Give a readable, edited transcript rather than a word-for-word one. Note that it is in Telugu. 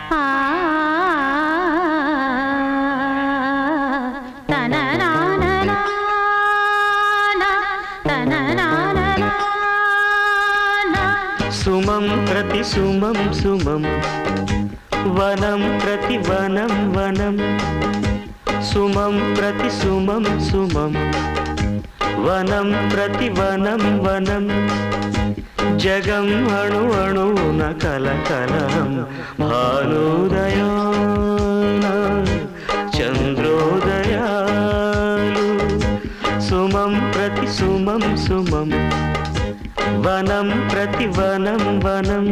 ఆ తననాననా తననాననా సుమం ప్రతి సుమం సుమం వనం ప్రతి వనం వనం సుమం ప్రతి సుమం సుమం వనం ప్రతి వనం వనం జగం అణు అణువున కలకలం భానుదయాన చంద్రోదయాలు సుమం ప్రతి సుమం సుమం వనం ప్రతి వనం వనం